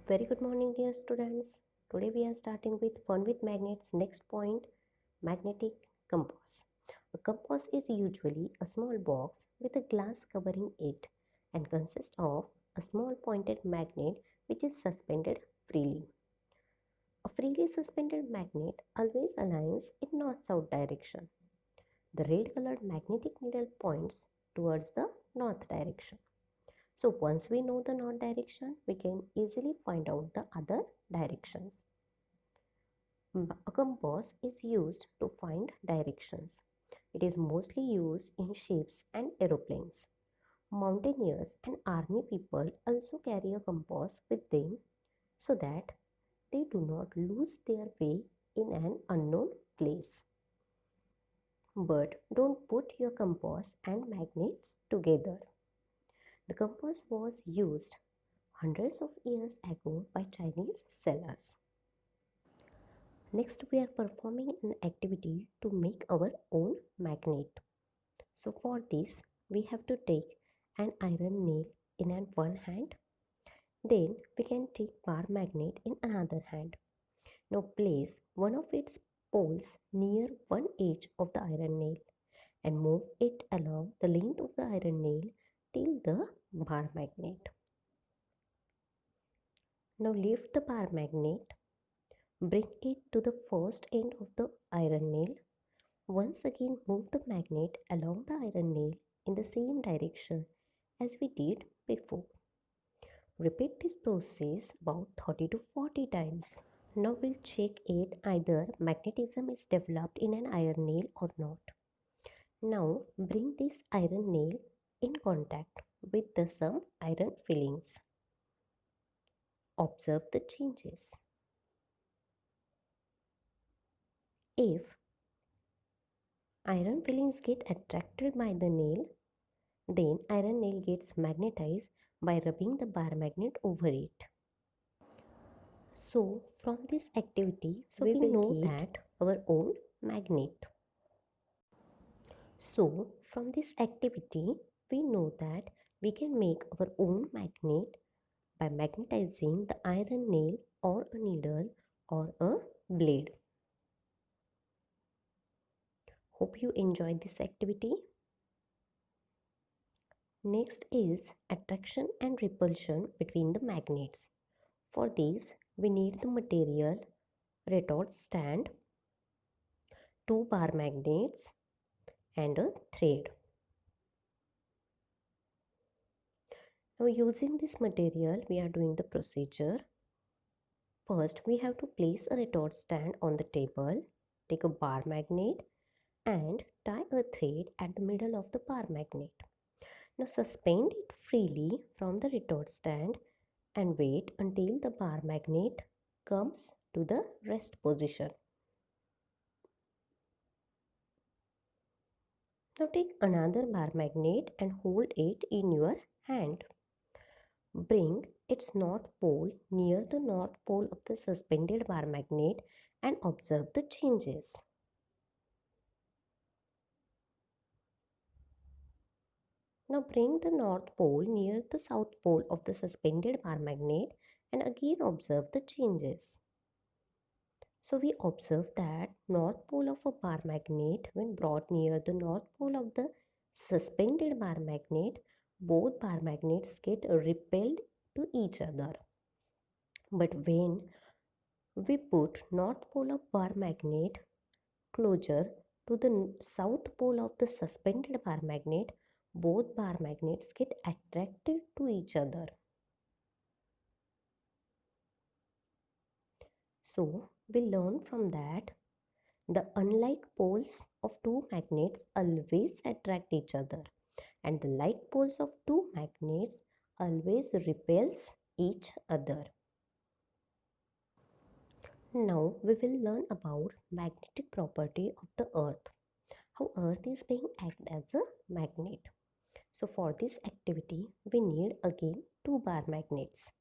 Very good morning, dear students. Today we are starting with Fun with Magnets. Next point, magnetic compass. A compass is usually a small box with a glass covering it and consists of a small pointed magnet which is suspended freely. A freely suspended magnet always aligns in north-south direction. The red colored magnetic needle points towards the north direction. So once we know the north direction, we can easily find out the other directions. A compass is used to find directions. It is mostly used in ships and aeroplanes. Mountaineers and army people also carry a compass with them so that they do not lose their way in an unknown place. But don't put your compass and magnets together. The compass was used hundreds of years ago by Chinese sailors. Next, we are performing an activity to make our own magnet. So for this, we have to take an iron nail in one hand. Then we can take bar magnet in another hand. Now place one of its poles near one edge of the iron nail and move it along the length of the iron nail till the bar magnet. Now lift the bar magnet. Bring it to the first end of the iron nail. Once again move the magnet along the iron nail in the same direction as we did before. Repeat this process about 30 to 40 times. Now we'll check it either magnetism is developed in an iron nail or not. Now bring this iron nail in contact with some iron fillings. Observe the changes. If iron fillings get attracted by the nail, then iron nail gets magnetized by rubbing the bar magnet over it. So from this activity, we will know that our own magnet. So from this activity, we know that we can make our own magnet by magnetizing the iron nail or a needle or a blade. Hope you enjoyed this activity. Next is attraction and repulsion between the magnets. For this, we need the material retort stand, 2 bar magnets and a thread. Now using this material, we are doing the procedure. First, we have to place a retort stand on the table, take a bar magnet and tie a thread at the middle of the bar magnet. Now suspend it freely from the retort stand and wait until the bar magnet comes to the rest position. Now take another bar magnet and hold it in your hand. Bring its north pole near the north pole of the suspended bar magnet and observe the changes. Now bring the north pole near the south pole of the suspended bar magnet and again observe the changes. So we observe that north pole of a bar magnet, when brought near the north pole of the suspended bar magnet, both bar magnets get repelled to each other. But when we put north pole of bar magnet closer to the south pole of the suspended bar magnet, both bar magnets get attracted to each other. So we learn from that the unlike poles of two magnets always attract each other and the like poles of two magnets always repels each other. Now we will learn about magnetic property of the earth, how earth is being act as a magnet. So for this activity we need again 2 bar magnets.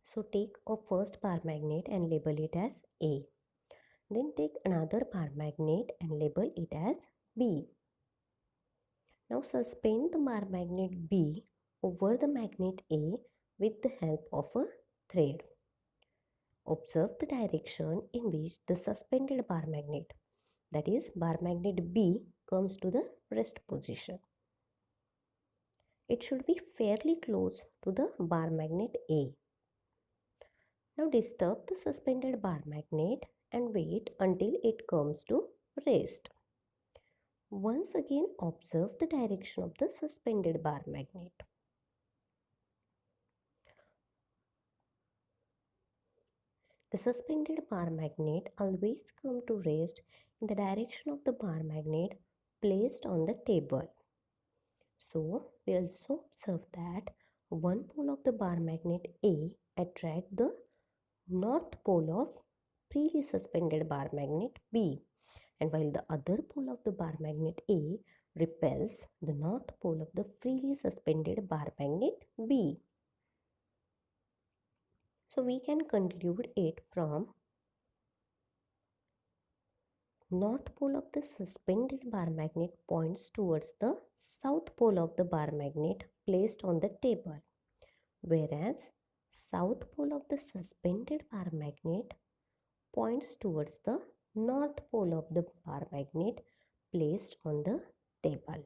So take a first bar magnet and label it as A. Then take another bar magnet and label it as B. Now suspend the bar magnet B over the magnet A with the help of a thread. Observe the direction in which the suspended bar magnet, that is bar magnet B, comes to the rest position. It should be fairly close to the bar magnet A. Now disturb the suspended bar magnet and wait until it comes to rest. Once again observe the direction of the suspended bar magnet. The suspended bar magnet always comes to rest in the direction of the bar magnet placed on the table. So we also observe that one pole of the bar magnet A attracts the north pole of freely suspended bar magnet B, and while the other pole of the bar magnet A repels the north pole of the freely suspended bar magnet B. So we can conclude it from north pole of the suspended bar magnet points towards the south pole of the bar magnet placed on the table, whereas south pole of the suspended bar magnet points towards the north pole of the bar magnet placed on the table.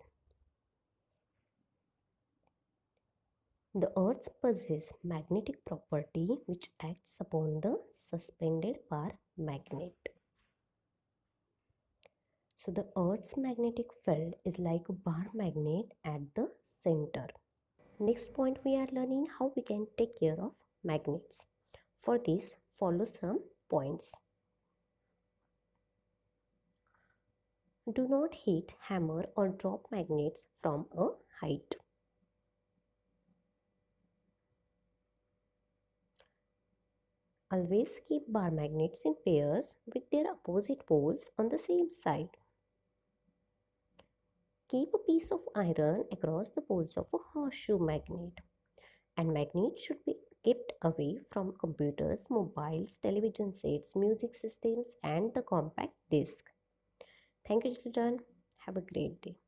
The earth possesses magnetic property which acts upon the suspended bar magnet. So the earth's magnetic field is like a bar magnet at the center. Next point, we are learning how we can take care of magnets. For this, follow some points. Do not hit, hammer or drop magnets from a height. Always keep bar magnets in pairs with their opposite poles on the same side. Keep a piece of iron across the poles of a horseshoe magnet. And magnets should be kept away from computers, mobiles, television sets, music systems and the compact disc. Thank you children. Have a great day.